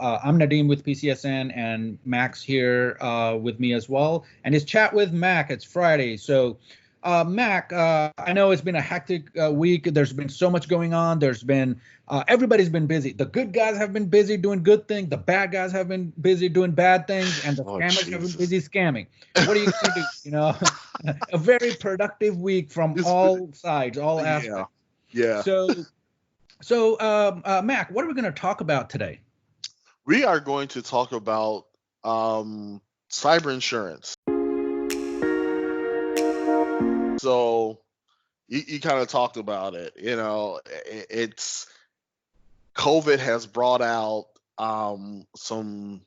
I'm Nadeem with PCSN, and Mac's here with me as well. And it's Chat with Mac. It's Friday. So, Mac, I know it's been a hectic week. There's been so much going on. Everybody's been busy. The good guys have been busy doing good things. The bad guys have been busy doing bad things. And the scammers have been busy scamming. What are you going to do? A very productive week from all sides, all aspects. Yeah. So, Mac, what are we going to talk about today? We are going to talk about cyber insurance. So you kind of talked about it. It's COVID has brought out the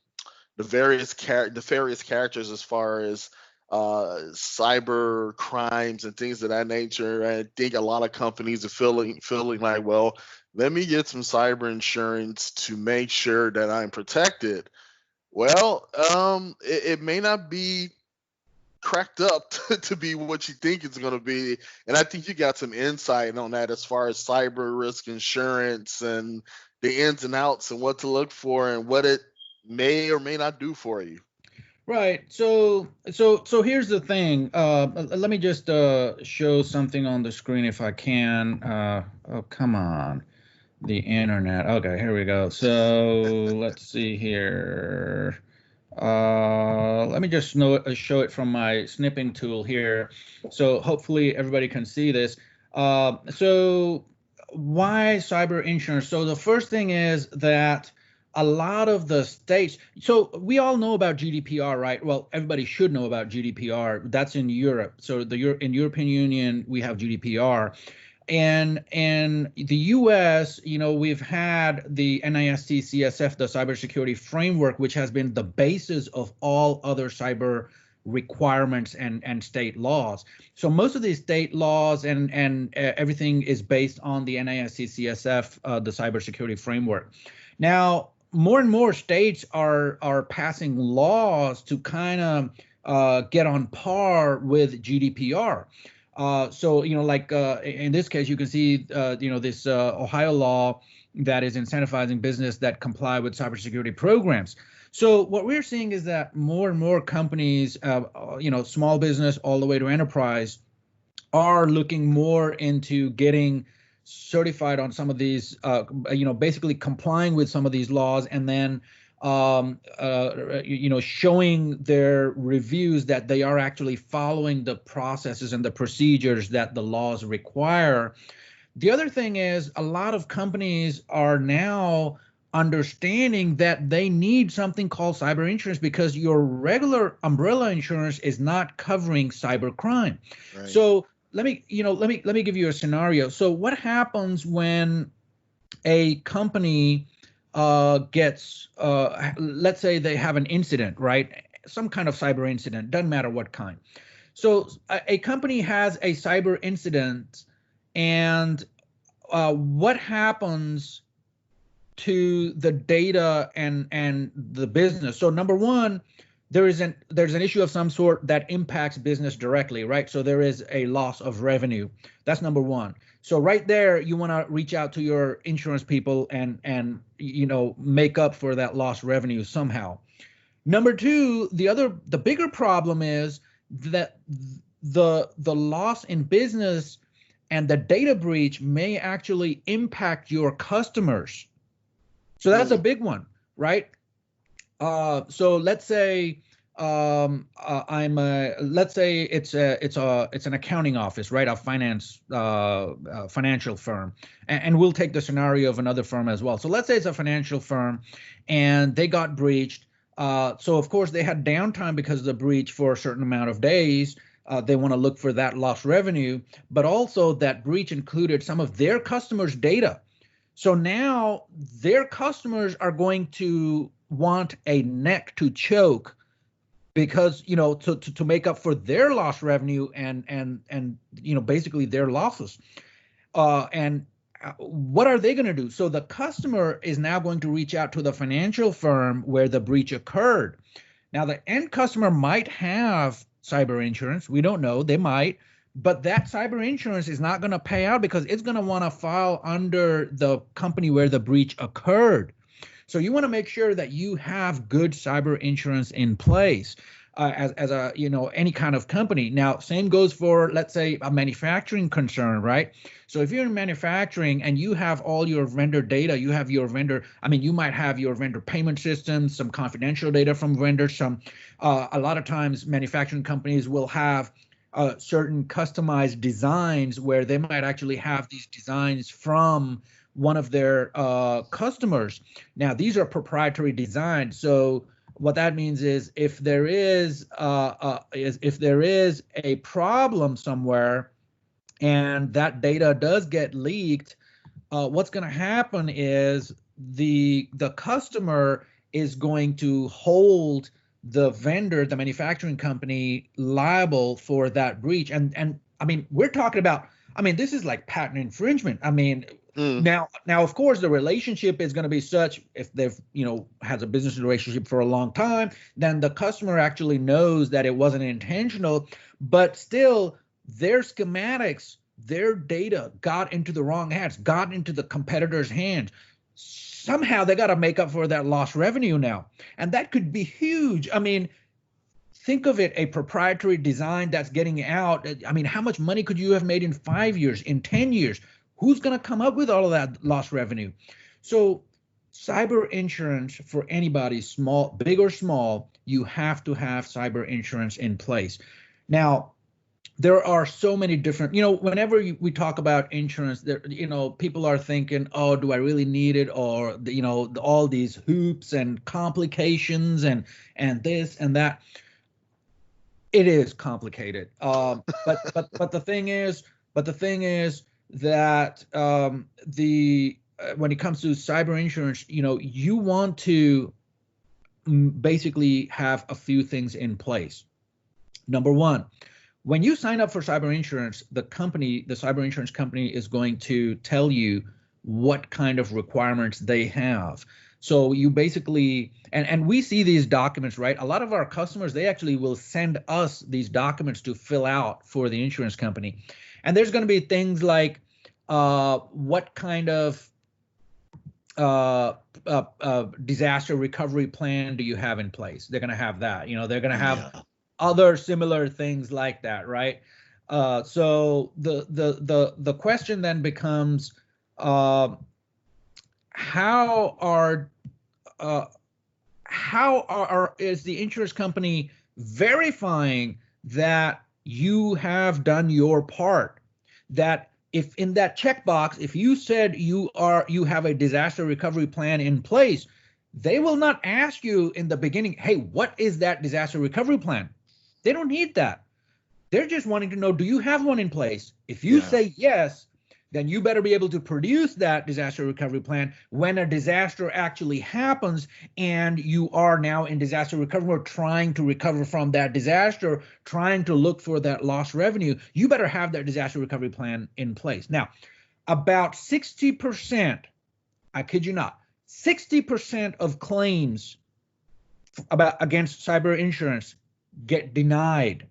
various characters as far as cyber crimes and things of that nature. I think a lot of companies are feeling like, well, let me get some cyber insurance to make sure that I'm protected. Well, it may not be cracked up to be what you think it's going to be. And I think you got some insight on that as far as cyber risk insurance and the ins and outs and what to look for and what it may or may not do for you. Right. So here's the thing. Let me just show something on the screen if I can. Oh, come on. The internet. Okay, here we go. So let's see here. Let me just show it from my snipping tool here. So hopefully everybody can see this. So why cyber insurance? So the first thing is that a lot of the states, so we all know about GDPR, right? Well, everybody should know about GDPR. That's in Europe. So in European Union, we have GDPR. And the U.S., we've had the NIST CSF, the cybersecurity framework, which has been the basis of all other cyber requirements and state laws. So most of these state laws and everything is based on the NIST CSF, the cybersecurity framework. Now, more and more states are passing laws to kind of get on par with GDPR. So, like in this case, you can see, this Ohio law that is incentivizing business that comply with cybersecurity programs. So what we're seeing is that more and more companies, small business all the way to enterprise, are looking more into getting certified on some of these, basically complying with some of these laws, and then showing their reviews that they are actually following the processes and the procedures that the laws require. The other thing is a lot of companies are now understanding that they need something called cyber insurance because your regular umbrella insurance is not covering cyber crime. Right. So let me give you a scenario. So what happens when a company gets, let's say they have an incident, right? Some kind of cyber incident, doesn't matter what kind. So a company has a cyber incident, and what happens to the data and the business? So number one, there's an issue of some sort that impacts business directly, right? So there is a loss of revenue. That's number one. So right there, you want to reach out to your insurance people and make up for that lost revenue somehow. Number two, the bigger problem is that the loss in business and the data breach may actually impact your customers. So that's a big one, right? So let's say let's say it's an accounting office, right? A financial firm, and we'll take the scenario of another firm as well. So let's say it's a financial firm, and they got breached. So of course they had downtime because of the breach for a certain amount of days. They want to look for that lost revenue, but also that breach included some of their customers' data. So now their customers are going to want a neck to choke because, to make up for their lost revenue and basically their losses. And what are they going to do? So the customer is now going to reach out to the financial firm where the breach occurred. Now, the end customer might have cyber insurance. We don't know. They might. But that cyber insurance is not going to pay out because it's going to want to file under the company where the breach occurred. So you want to make sure that you have good cyber insurance in place. As a any kind of company. Now, same goes for, let's say, a manufacturing concern, right? So if you're in manufacturing and you have all your vendor data, you have your vendor, you might have your vendor payment systems, some confidential data from vendors, some a lot of times manufacturing companies will have certain customized designs where they might actually have these designs from one of their customers. Now, these are proprietary designs, so what that means is if there is a problem somewhere and that data does get leaked, what's going to happen is the customer is going to hold the vendor, the manufacturing company, liable for that breach. And we're talking about, this is like patent infringement. Now, of course, the relationship is going to be such, if they've, has a business relationship for a long time, then the customer actually knows that it wasn't intentional, but still their schematics, their data got into the wrong hands, got into the competitor's hands. Somehow they got to make up for that lost revenue now. And that could be huge. Think of it, a proprietary design that's getting out. How much money could you have made in 5 years, in 10 years? Who's going to come up with all of that lost revenue? So cyber insurance for anybody, small, big or small, you have to have cyber insurance in place. Now, there are so many different, whenever we talk about insurance, there, people are thinking, oh, do I really need it? Or, all these hoops and complications and this and that. It is complicated. But the thing is that when it comes to cyber insurance, you want to basically have a few things in place. Number one, when you sign up for cyber insurance, the cyber insurance company is going to tell you what kind of requirements they have. So you basically, and we see these documents, right? A lot of our customers, they actually will send us these documents to fill out for the insurance company. And there's going to be things like what kind of disaster recovery plan do you have in place? They're going to have that. They're going to have other similar things like that, right? So the question then becomes, is the insurance company verifying that you have done your part? That if in that checkbox, if you said you have a disaster recovery plan in place, they will not ask you in the beginning, hey, what is that disaster recovery plan? They don't need that. They're just wanting to know, do you have one in place? If you say yes, then you better be able to produce that disaster recovery plan when a disaster actually happens and you are now in disaster recovery or trying to recover from that disaster, trying to look for that lost revenue. You better have that disaster recovery plan in place. Now, about 60%, I kid you not, 60% of claims against cyber insurance get denied.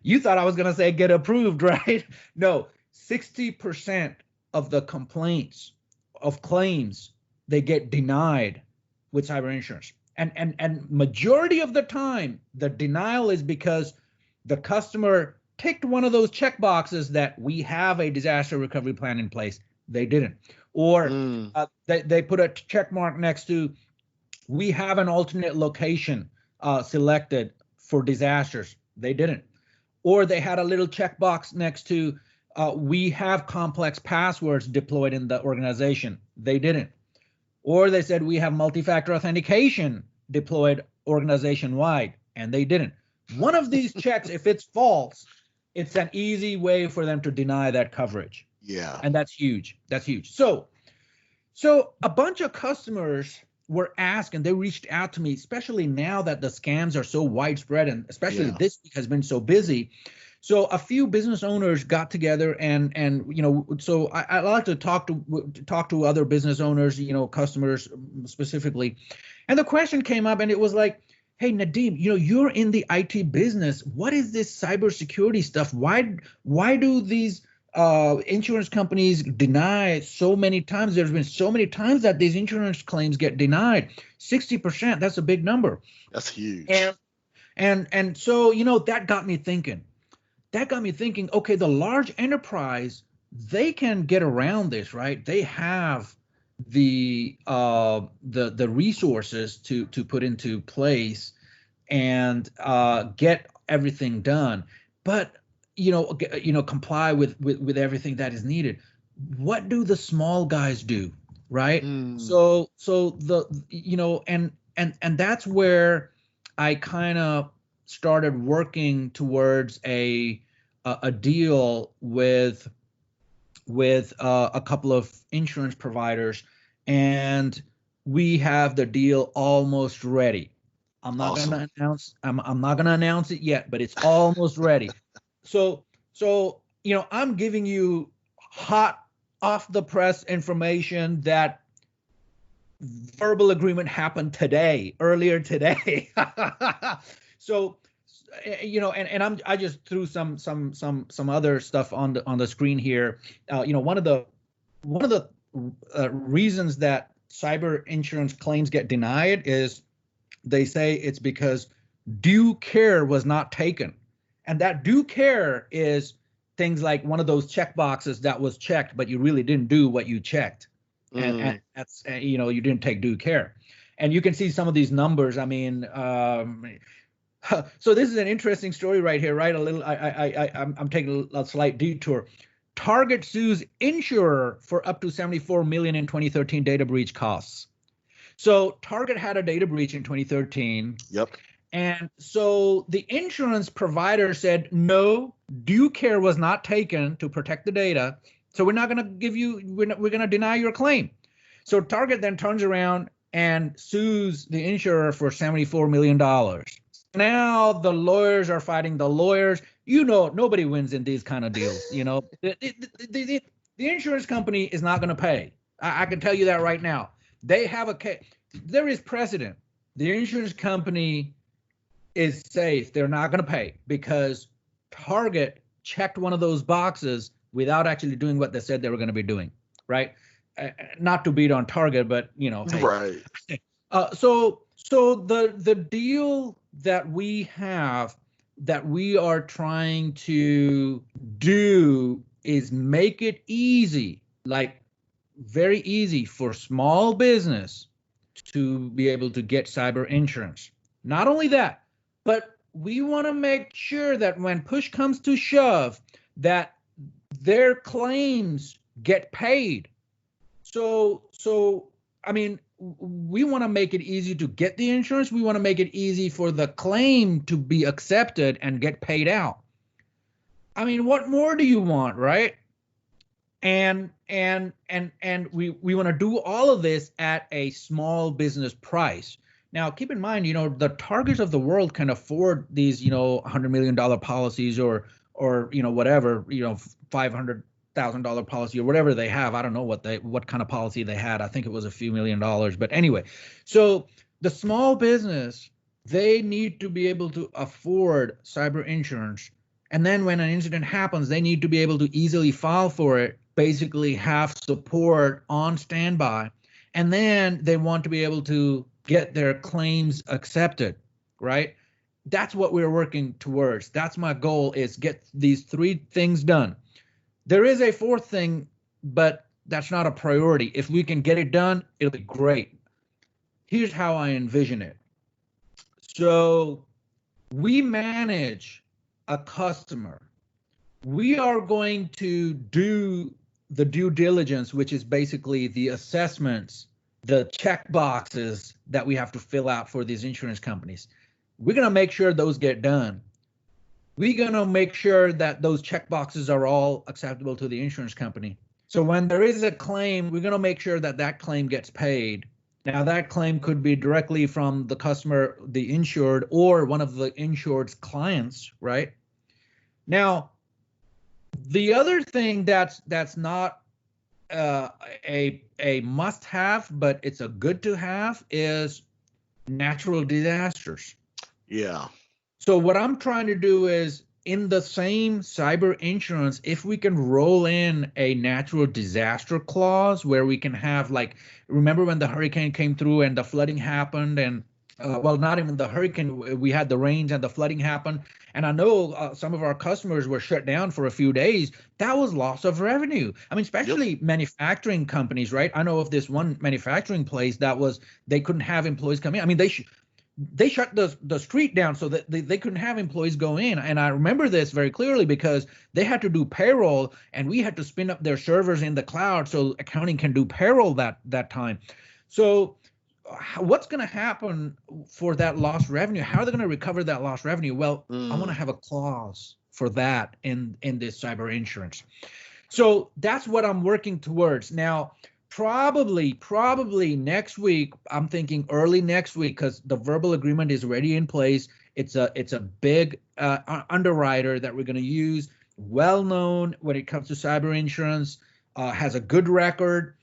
You thought I was going to say get approved, right? No. 60% of the complaints of claims, they get denied with cyber insurance. And majority of the time, the denial is because the customer ticked one of those check boxes that we have a disaster recovery plan in place. They didn't. Or they put a check mark next to, we have an alternate location selected for disasters. They didn't. Or they had a little checkbox next to, we have complex passwords deployed in the organization. They didn't. Or they said we have multi-factor authentication deployed organization-wide, and they didn't. One of these checks, if it's false, it's an easy way for them to deny that coverage. Yeah. And that's huge. That's huge. So a bunch of customers were asked, and they reached out to me, especially now that the scams are so widespread, and especially this week has been so busy. So a few business owners got together, and so I like to talk to other business owners, customers specifically. And the question came up, and it was like, hey, Nadeem, you're in the IT business. What is this cybersecurity stuff? Why do these insurance companies deny so many times. There's been so many times that these insurance claims get denied. 60%, that's a big number. That's huge. And so, that got me thinking. Okay, the large enterprise, they can get around this, right? They have the resources to put into place and get everything done, but comply with everything that is needed. What do the small guys do, right? So and that's where I kind of started working towards a deal with a couple of insurance providers, and we have the deal almost ready. I'm not Awesome. going to announce. I'm not going to announce it yet, but it's almost ready. So I'm giving you hot off the press information that verbal agreement happened earlier today. So I just threw some other stuff on the screen here. One of the reasons that cyber insurance claims get denied is they say it's because due care was not taken. And that due care is things like one of those check boxes that was checked, but you really didn't do what you checked. And that's, you didn't take due care. And you can see some of these numbers. I mean, so this is an interesting story right here, right? I'm taking a slight detour. Target sues insurer for up to $74 million in 2013 data breach costs. So Target had a data breach in 2013. Yep. And so the insurance provider said, no, due care was not taken to protect the data. So we're not going to give you, we're going to deny your claim. So Target then turns around and sues the insurer for $74 million. Now the lawyers are fighting the lawyers. Nobody wins in these kind of deals. The insurance company is not going to pay. I can tell you that right now. They have a case. There is precedent. The insurance company is safe. They're not going to pay because Target checked one of those boxes without actually doing what they said they were going to be doing, right? Not to beat on Target, but hey. Right. So the deal that we have, that we are trying to do, is make it easy, like very easy for small business to be able to get cyber insurance. Not only that, but we want to make sure that when push comes to shove, that their claims get paid. So I mean, we want to make it easy to get the insurance. We want to make it easy for the claim to be accepted and get paid out. I mean, what more do you want, right? And we want to do all of this at a small business price. Now, keep in mind, the Targets of the world can afford these, $100 million policies or whatever, $500,000 policy or whatever they have. I don't know what kind of policy they had. I think it was a few $1,000,000. But anyway, so the small business, they need to be able to afford cyber insurance. And then when an incident happens, they need to be able to easily file for it, basically have support on standby. And then they want to be able to get their claims accepted, right? That's what we're working towards. That's my goal, is get these three things done. There is a fourth thing, but that's not a priority. If we can get it done, it'll be great. Here's how I envision it. So we manage a customer. We are going to do the due diligence, which is basically the assessments, the check boxes that we have to fill out for these insurance companies. We're going to make sure those get done. We're going to make sure that those check boxes are all acceptable to the insurance company. So when there is a claim, we're going to make sure that that claim gets paid. Now, that claim could be directly from the customer, the insured, or one of the insured's clients, right? Now, the other thing that's not a must-have, but it's a good to have, is natural disasters. Yeah. So what I'm trying to do is in the same cyber insurance, if we can roll in a natural disaster clause where we can have, like, remember when the hurricane came through and the flooding happened, and well, not even the hurricane, we had the rains and the flooding happened. And I know some of our customers were shut down for a few days. That was loss of revenue. I mean, especially manufacturing companies, right? I know of this one manufacturing place that was, they couldn't have employees come in. I mean, they shut the street down so that they couldn't have employees go in. And I remember this very clearly because they had to do payroll and we had to spin up their servers in the cloud so accounting can do payroll that time. So what's going to happen for that lost revenue? How are they going to recover that lost revenue? Well, I want to have a clause for that in this cyber insurance. So that's what I'm working towards. Now, probably next week, I'm thinking early next week, because the verbal agreement is already in place. It's a big underwriter that we're going to use, well known when it comes to cyber insurance, has a good record.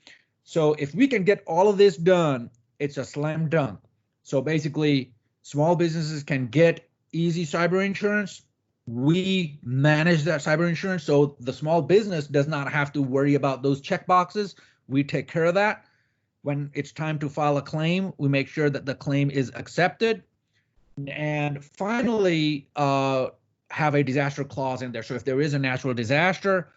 So if we can get all of this done, it's a slam dunk. So basically, small businesses can get easy cyber insurance. We manage that cyber insurance, so the small business does not have to worry about those check boxes. We take care of that. When it's time to file a claim, we make sure that the claim is accepted. And finally, have a disaster clause in there. So if there is a natural disaster,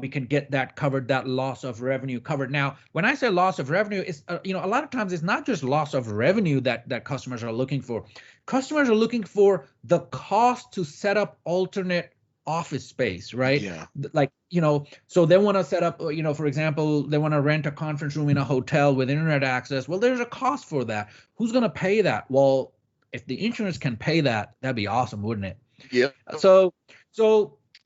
we can get that covered, that loss of revenue covered. Now, when I say loss of revenue, it's a lot of times it's not just loss of revenue that customers are looking for. Customers are looking for the cost to set up alternate office space, right? Yeah. Like, so they want to set up, for example, they want to rent a conference room in a hotel with internet access. Well, there's a cost for that. Who's going to pay that? Well, if the insurance can pay that, that'd be awesome, wouldn't it? Yeah. So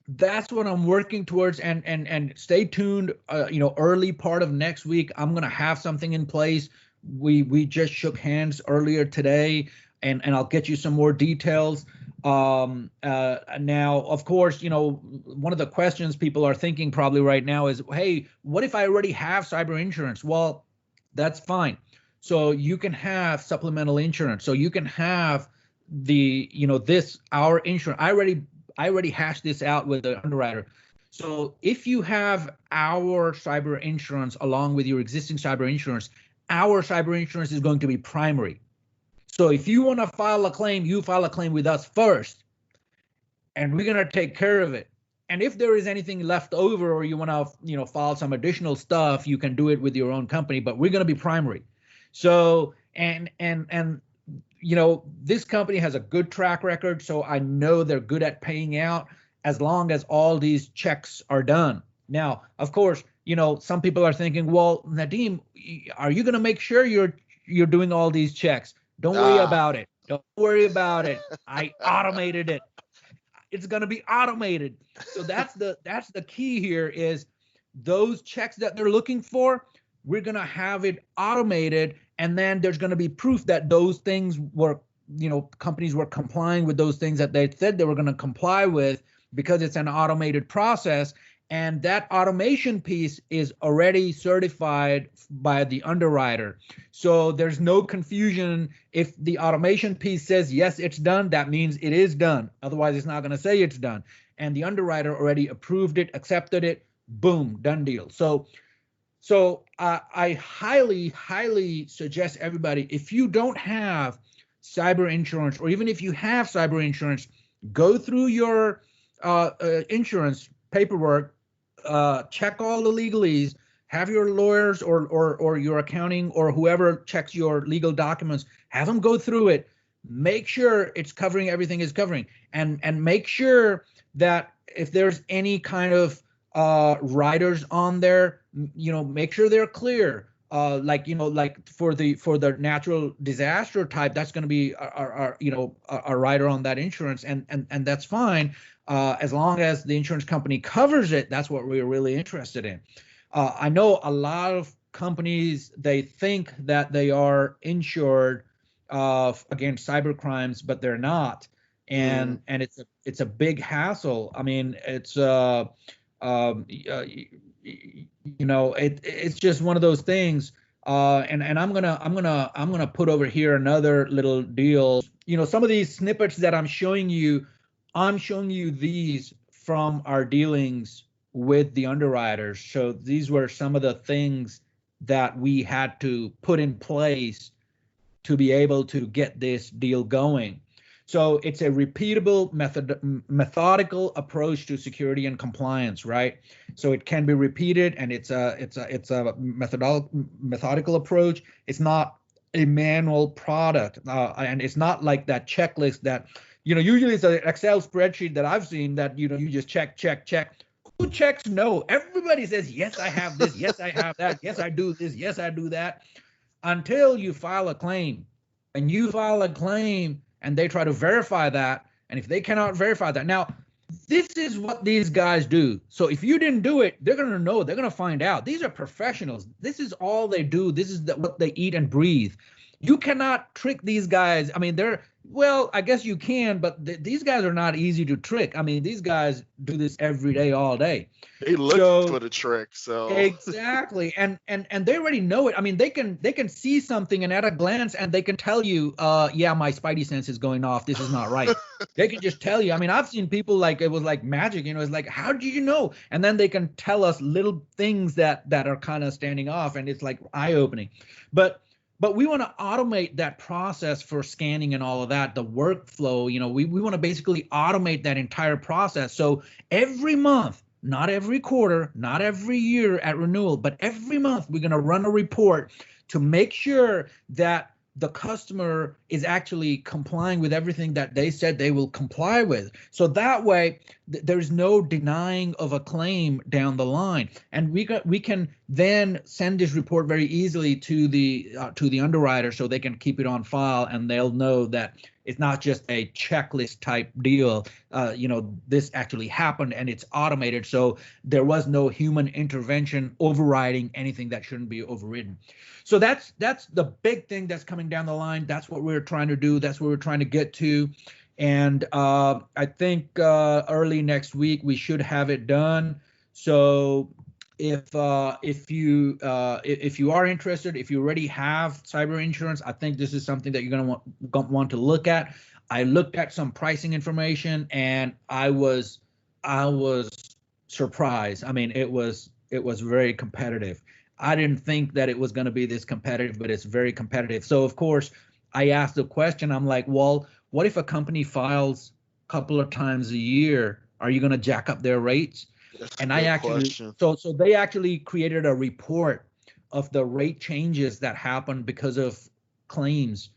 that's what I'm working towards, and stay tuned. Early part of next week, I'm going to have something in place. We just shook hands earlier today, and I'll get you some more details. Now, of course, one of the questions people are thinking probably right now is, hey, what if I already have cyber insurance? Well, that's fine. So you can have supplemental insurance. So you can have our insurance. I already hashed this out with the underwriter. So if you have our cyber insurance along with your existing cyber insurance, our cyber insurance is going to be primary. So if you want to file a claim, you file a claim with us first, and we're going to take care of it. And if there is anything left over, or you want to, file some additional stuff, you can do it with your own company, but we're going to be primary. So, and this company has a good track record, so I know they're good at paying out as long as all these checks are done. Now, of course, some people are thinking, well, Nadim, are you going to make sure you're doing all these checks? Don't worry about it. Don't worry about it. I automated it. It's going to be automated. So that's the key here, is those checks that they're looking for, we're going to have it automated. And then there's going to be proof that those things were, companies were complying with those things that they said they were going to comply with, because it's an automated process. And that automation piece is already certified by the underwriter. So there's no confusion. If the automation piece says, yes, it's done, that means it is done. Otherwise, it's not going to say it's done. And the underwriter already approved it, accepted it, boom, done deal. So I highly, highly suggest everybody, if you don't have cyber insurance, or even if you have cyber insurance, go through your insurance paperwork, check all the legalese, have your lawyers or your accounting or whoever checks your legal documents, have them go through it, make sure it's covering everything it's covering, and make sure that if there's any kind of riders on there, make sure they're clear. Like for the natural disaster type, that's going to be a rider on that insurance, and that's fine, as long as the insurance company covers it. That's what we're really interested in. I know a lot of companies, they think that they are insured against cyber crimes, but they're not, and it's a big hassle. I mean, it's it's just one of those things. And I'm gonna put over here another little deal. Some of these snippets that I'm showing you I'm showing you these from our dealings with the underwriters. So these were some of the things that we had to put in place to be able to get this deal going. So it's a repeatable methodical approach to security and compliance, right? So it can be repeated, and it's a methodical approach. It's not a manual product, and it's not like that checklist that, usually it's an Excel spreadsheet that I've seen that, you just check, check, check. Who checks? No. Everybody says, yes, I have this. Yes, I have that. Yes, I do this. Yes, I do that. Until you file a claim. And you file a claim and they try to verify that. And if they cannot verify that, now, this is what these guys do. So if you didn't do it, they're going to know, they're going to find out. These are professionals. This is all they do. This is what they eat and breathe. You cannot trick these guys. I mean, well, I guess you can, but these guys are not easy to trick. I mean, these guys do this every day, all day. They look for the trick, so exactly, and they already know it. I mean, they can see something, and at a glance, and they can tell you, yeah, my spidey sense is going off. This is not right. They can just tell you. I mean, I've seen people like it was like magic. It's like, how do you know? And then they can tell us little things that are kind of standing off, and it's like eye opening. But we want to automate that process for scanning and all of that, the workflow. We want to basically automate that entire process. So every month, not every quarter, not every year at renewal, but every month, we're going to run a report to make sure that the customer is actually complying with everything that they said they will comply with. So that way, there's no denying of a claim down the line, and we can then send this report very easily to the underwriter, so they can keep it on file, and they'll know that it's not just a checklist type deal. This actually happened, and it's automated, so there was no human intervention overriding anything that shouldn't be overridden. So that's the big thing that's coming down the line. That's what we're trying to do. That's what we're trying to get to. And I think early next week we should have it done. So if you are interested, if you already have cyber insurance, I think this is something that you're going to want to look at. I looked at some pricing information, and I was surprised. I mean, it was very competitive. I didn't think that it was going to be this competitive, but it's very competitive. So of course, I asked the question. I'm like, well, what if a company files a couple of times a year? Are you going to jack up their rates? that's And a I good actually, question. so they actually created a report of the rate changes that happened because of claims.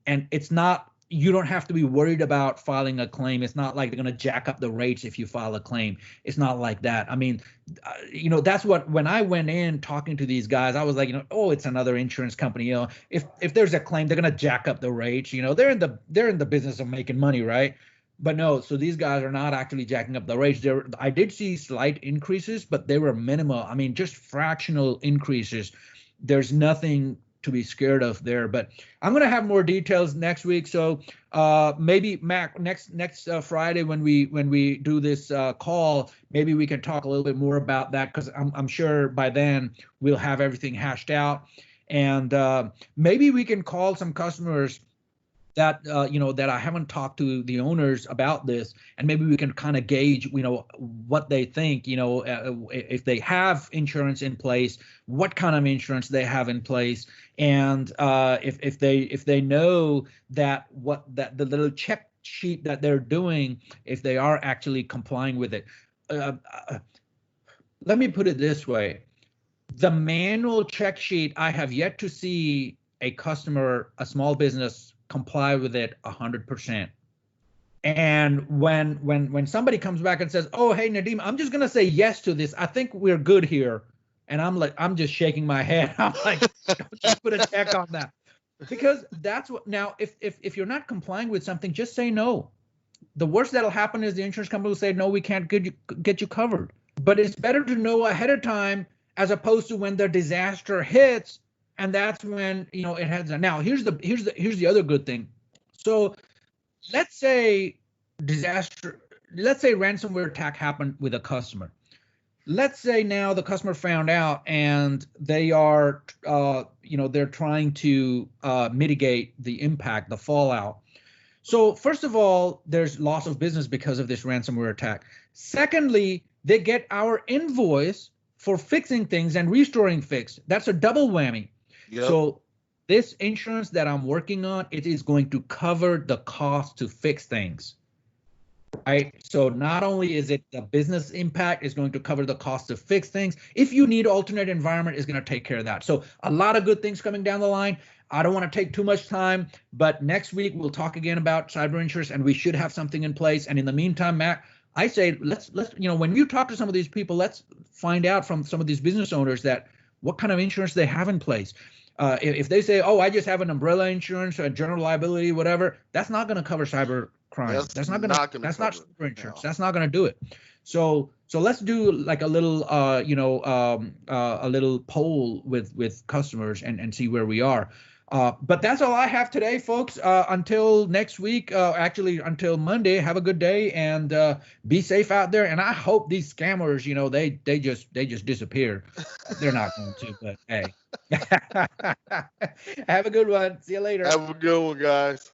And it's not, you don't have to be worried about filing a claim. It's not like they're going to jack up the rates if you file a claim. It's not like that. I mean, that's what, when I went in talking to these guys, I was like, oh, it's another insurance company. If there's a claim, they're going to jack up the rates. They're in the business of making money, right? But no, so these guys are not actually jacking up the rates. I did see slight increases, but they were minimal. I mean, just fractional increases. There's nothing to be scared of there. But I'm going to have more details next week. So maybe Mac, next Friday when we do this call, maybe we can talk a little bit more about that, because I'm sure by then we'll have everything hashed out, and maybe we can call some customers that that I haven't talked to the owners about this, and maybe we can kind of gauge what they think, if they have insurance in place, what kind of insurance they have in place, and if they know that the little check sheet that they're doing, if they are actually complying with it. Let me put it this way: the manual check sheet, I have yet to see a customer, a small business, comply with it 100%. And when somebody comes back and says, oh, hey, Nadim, I'm just going to say yes to this, I think we're good here. And I'm just shaking my head. I'm like, don't just put a check on that. Because that's what, now, if you're not complying with something, just say no. The worst that'll happen is the insurance company will say, no, we can't get you covered. But it's better to know ahead of time, as opposed to when the disaster hits, and that's when it heads on. Now here's the other good thing. So let's say ransomware attack happened with a customer. Let's say now the customer found out, and they are they're trying to mitigate the impact, the fallout. So first of all, there's loss of business because of this ransomware attack. Secondly, they get our invoice for fixing things and restoring fixed. That's a double whammy. Yep. So this insurance that I'm working on, it is going to cover the cost to fix things. Right. So not only is it the business impact, is going to cover the cost to fix things. If you need alternate environment, is going to take care of that. So a lot of good things coming down the line. I don't want to take too much time, but next week we'll talk again about cyber insurance, and we should have something in place. And in the meantime, Matt, I say let's when you talk to some of these people, let's find out from some of these business owners that what kind of insurance they have in place. If they say, oh, I just have an umbrella insurance, a general liability, whatever, that's not going to cover cyber crime. That's not cyber insurance. No. That's not going to do it. So let's do like a little a little poll with customers and see where we are. But that's all I have today, folks. Until next week, actually until Monday, have a good day and be safe out there. And I hope these scammers, they just disappear. They're not going to, but hey. Have a good one. See you later. Have a good one, guys.